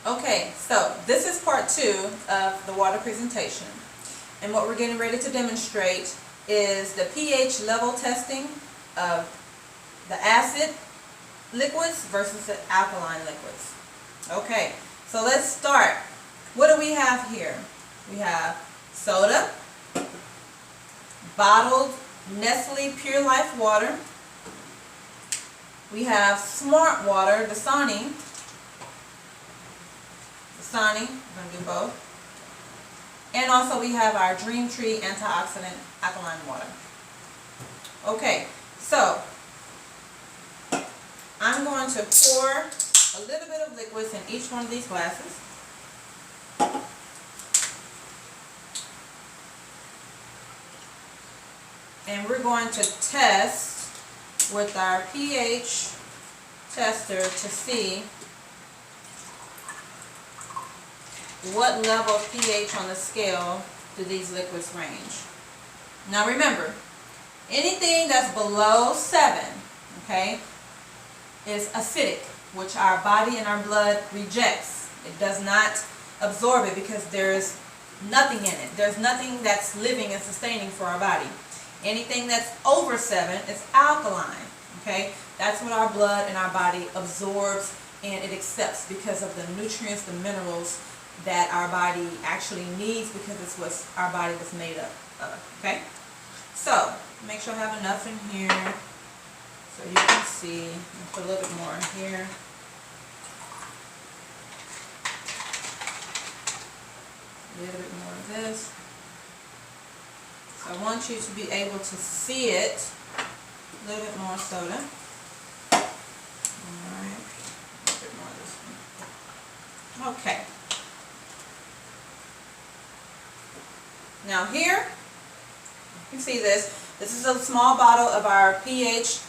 Okay, so this is part 2 of the water presentation. And what we're getting ready to demonstrate is the pH level testing of the acid liquids versus the alkaline liquids. Okay, so let's start. What do we have here? We have soda, bottled Nestle Pure Life water. We have Smart Water, Dasani. We're going to do both. And also we have our Dream Tree antioxidant alkaline water. Okay, so I'm going to pour a little bit of liquids in each one of these glasses. And we're going to test with our pH tester to see what level of pH on the scale do these liquids range. Now remember, anything that's below 7, okay, is acidic, which our body and our blood rejects. It does not absorb it because there's nothing in it. There's nothing that's living and sustaining for our body. Anything that's over 7 is alkaline, okay? That's what our blood and our body absorbs and it accepts because of the nutrients, the minerals that our body actually needs, because it's what our body was made up of, okay? So, make sure I have enough in here so you can see. I'll put a little bit more in here. A little bit more of this. So I want you to be able to see it. A little bit more soda. Alright. A little bit more of this one. Okay. Now here, you can see this. This is a small bottle of our pH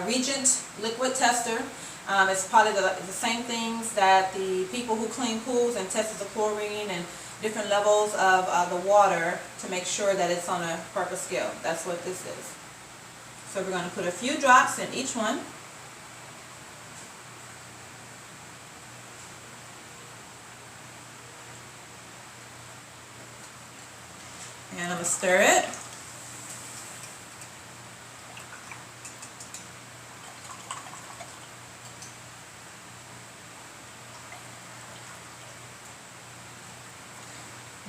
Regent liquid tester. It's probably the same things that the people who clean pools and test the chlorine and different levels of the water to make sure that it's on a proper scale. That's what this is. So we're going to put a few drops in each one. And I'm going to stir it.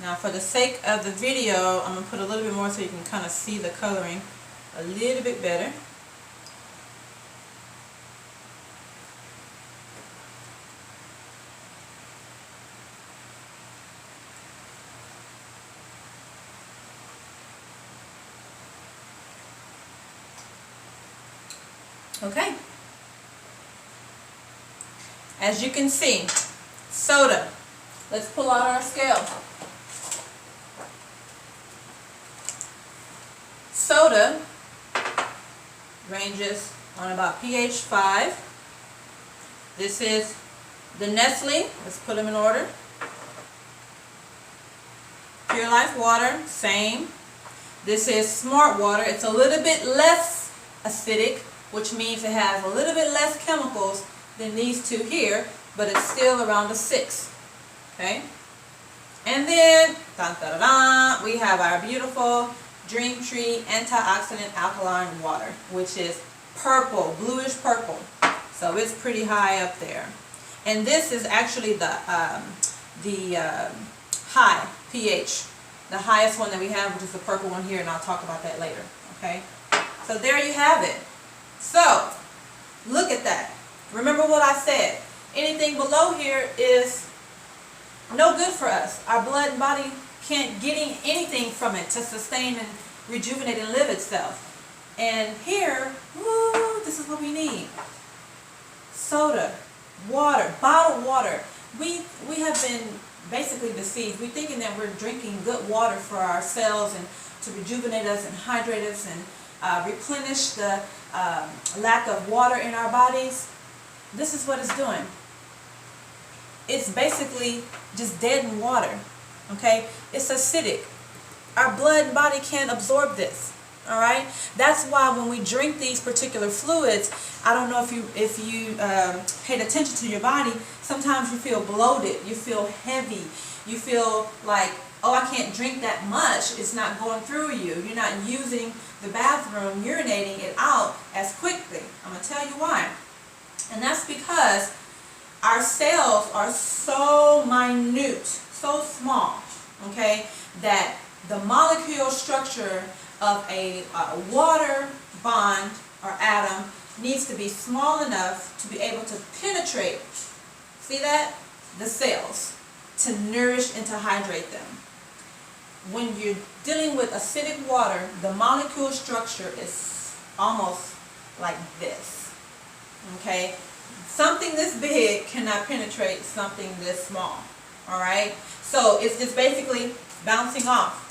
Now for the sake of the video, I'm going to put a little bit more so you can kind of see the coloring a little bit better. Okay. As you can see, soda. Let's pull out our scale. Soda ranges on about pH 5. This is the Nestle. Let's put them in order. Pure Life water, same. This is Smart Water. It's a little bit less acidic, which means it has a little bit less chemicals than these two here, but it's still around a 6. Okay? And then, dun, dun, dun, dun, we have our beautiful Dream Tree antioxidant alkaline water, which is purple, bluish purple. So it's pretty high up there. And this is actually the high pH, the highest one that we have, which is the purple one here, and I'll talk about that later. Okay? So there you have it. So, look at that. Remember what I said. Anything below here is no good for us. Our blood and body can't get anything from it to sustain and rejuvenate and live itself. And here, woo, this is what we need. Soda, water, bottled water. We have been basically deceived. We're thinking that we're drinking good water for our cells and to rejuvenate us and hydrate us and replenish the lack of water in our bodies. This is what it's doing. It's basically just dead in water. Okay? It's acidic. Our blood and body can't absorb this. All right, that's why when we drink these particular fluids, I don't know if you paid attention to your body. Sometimes you feel bloated, you feel heavy, you feel like, oh, I can't drink that much. It's not going through you. You're not using the bathroom, urinating it out as quickly. I'm gonna tell you why, and that's because our cells are so minute, so small, okay, that the molecule structure of a water bond or atom needs to be small enough to be able to penetrate, see that, the cells, to nourish and to hydrate them. When you're dealing with acidic water, the molecule structure is almost like this, okay? Something this big cannot penetrate something this small, all right? So it's just basically bouncing off.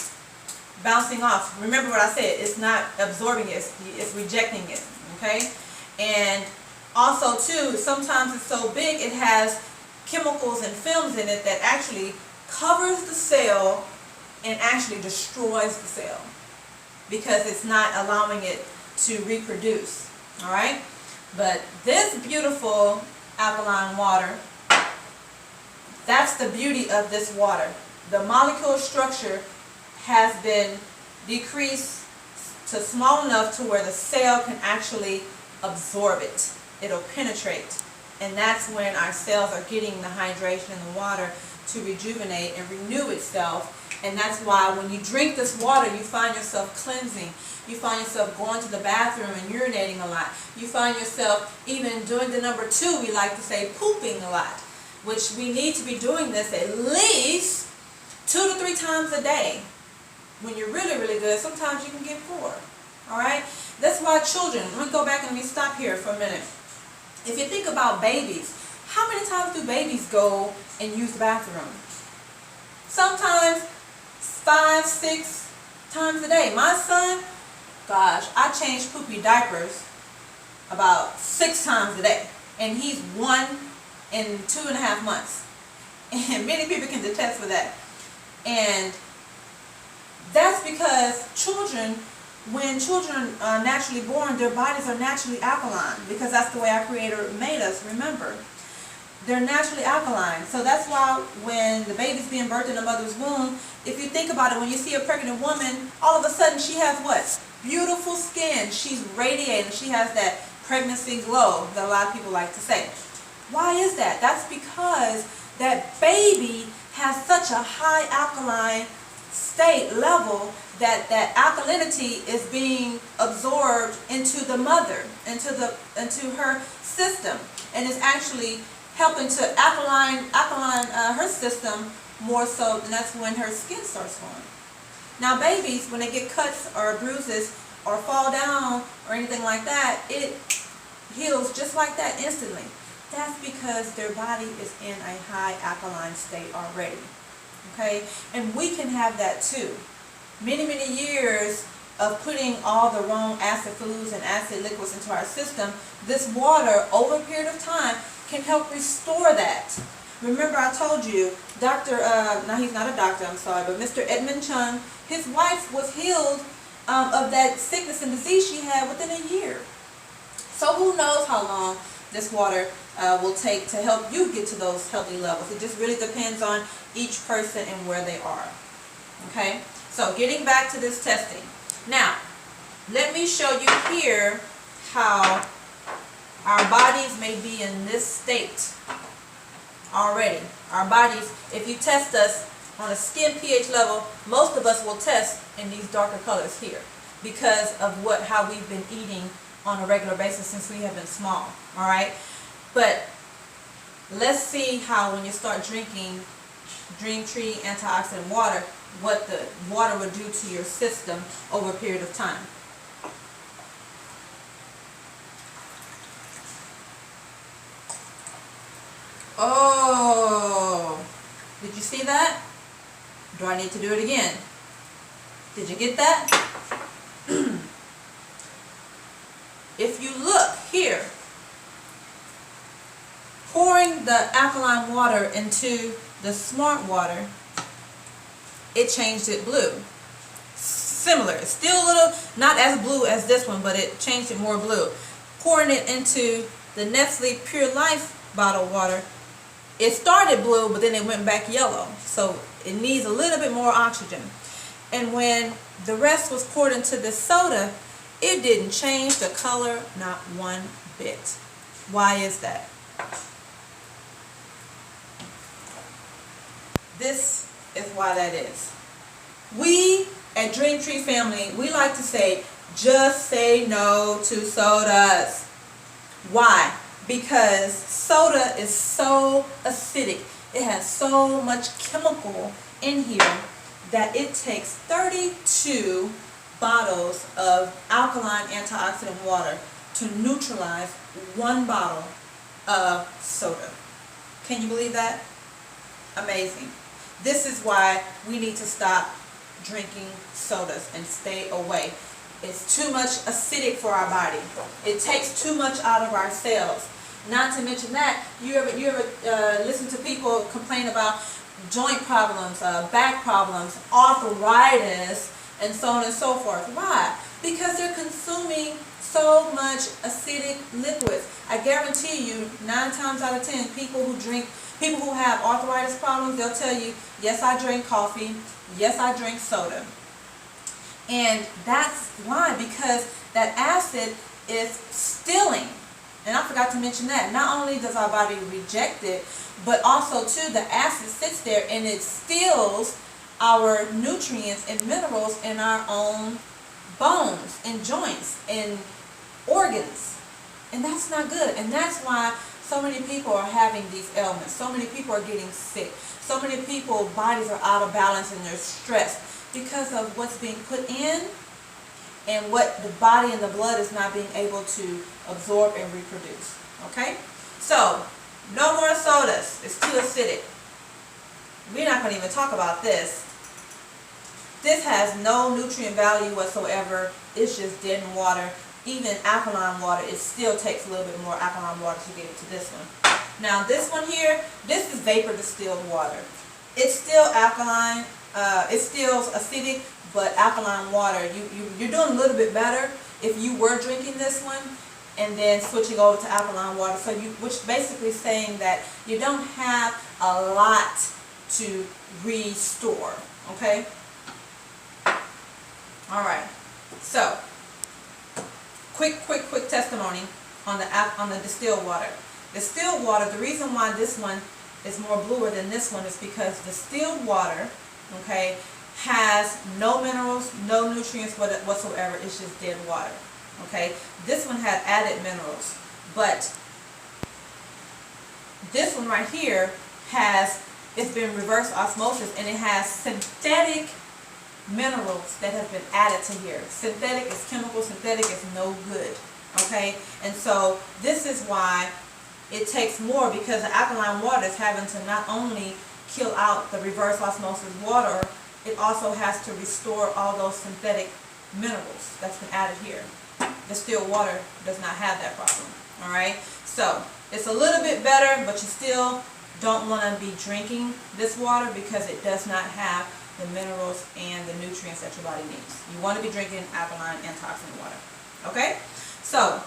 Bouncing off. Remember what I said, it's not absorbing it, it's rejecting it, okay? And also too, sometimes it's so big it has chemicals and films in it that actually covers the cell and actually destroys the cell because it's not allowing it to reproduce, all right? But this beautiful alkaline water, that's the beauty of this water. The molecule structure has been decreased to small enough to where the cell can actually absorb it. It'll penetrate. And that's when our cells are getting the hydration in the water to rejuvenate and renew itself. And that's why when you drink this water, you find yourself cleansing. You find yourself going to the bathroom and urinating a lot. You find yourself even doing the number 2, we like to say, pooping a lot. Which we need to be doing this at least 2 to 3 times a day. When you're really, really good, sometimes you can get 4. Alright? That's why children, let me go back and let me stop here for a minute. If you think about babies, how many times do babies go and use the bathroom? Sometimes 5, 6 times a day. My son, gosh, I change poopy diapers about 6 times a day. And he's 1 in 2.5 months. And many people can attest for that. And that's because children, when children are naturally born, their bodies are naturally alkaline because that's the way our Creator made us, remember. They're naturally alkaline. So that's why when the baby's being birthed in the mother's womb, if you think about it, when you see a pregnant woman, all of a sudden she has what? Beautiful skin. She's radiating. She has that pregnancy glow that a lot of people like to say. Why is that? That's because that baby has such a high alkaline state level that that alkalinity is being absorbed into the mother, into her system, and is actually helping to alkaline her system more so, and that's when her skin starts going. Now babies, when they get cuts or bruises or fall down or anything like that, it heals just like that instantly. That's because their body is in a high alkaline state already. Okay? And we can have that too. Many, many years of putting all the wrong acid fluids and acid liquids into our system, this water, over a period of time, can help restore that. Remember I told you, now he's not a doctor, I'm sorry, but Mr. Edmund Chung, his wife was healed of that sickness and disease she had within a year. So who knows how long this water will take to help you get to those healthy levels. It just really depends on each person and where they are. Okay? So getting back to this testing. Now, let me show you here how our bodies may be in this state already. Our bodies, if you test us on a skin pH level, most of us will test in these darker colors here because of how we've been eating on a regular basis since we have been small. Alright? But let's see how when you start drinking Dream Tree antioxidant water, what the water would do to your system over a period of time. Oh, did you see that? Do I need to do it again? Did you get that? If you look here, pouring the alkaline water into the smart water, it changed it blue. similar. It's still a little, not as blue as this one, but it changed it more blue. Pouring it into the Nestle Pure Life bottled water, it started blue, but then it went back yellow. So it needs a little bit more oxygen. And when the rest was poured into the soda, it didn't change the color, not one bit. Why is that? This is why that is. We at Dream Tree Family, we like to say, just say no to sodas. Why? Because soda is so acidic. It has so much chemical in here that it takes 32 bottles of alkaline antioxidant water to neutralize one bottle of soda. Can you believe that? Amazing. This is why we need to stop drinking sodas and stay away. It's too much acidic for our body. It takes too much out of our cells. Not to mention that, you ever listen to people complain about joint problems, back problems, arthritis, and so on and so forth. Why? Because they're consuming so much acidic liquids. I guarantee you, 9 times out of 10, people who have arthritis problems, they'll tell you, yes, I drink coffee, yes, I drink soda. And that's why, because that acid is stilling. And I forgot to mention that. Not only does our body reject it, but also too, the acid sits there and it steals our nutrients and minerals in our own bones and joints and organs. And that's not good. And that's why so many people are having these ailments. So many people are getting sick. So many people's bodies are out of balance and they're stressed because of what's being put in and what the body and the blood is not being able to absorb and reproduce. Okay? So, no more sodas. It's too acidic. We're not going to even talk about this. This has no nutrient value whatsoever. It's just dead in water. Even alkaline water, it still takes a little bit more alkaline water to get it to this one. Now this one here, this is vapor distilled water. It's still alkaline. It's still acidic, but alkaline water, you're doing a little bit better if you were drinking this one and then switching over to alkaline water. So which basically saying that you don't have a lot to restore. Okay. All right. So quick testimony on the distilled water. Distilled water, the reason why this one is more bluer than this one is because distilled water, okay, has no minerals, no nutrients whatsoever. It's just dead water. Okay, this one had added minerals, but this one right here it's been reverse osmosis and it has synthetic minerals that have been added to here. Synthetic is chemical, synthetic is no good. Okay, and so this is why it takes more, because the alkaline water is having to not only kill out the reverse osmosis water, it also has to restore all those synthetic minerals that's been added here. Distilled water does not have that problem. Alright, so it's a little bit better, but you still don't want to be drinking this water because it does not have the minerals and the nutrients that your body needs. You want to be drinking alkaline antioxidant water. Okay? So,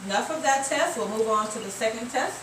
enough of that test. We'll move on to the second test.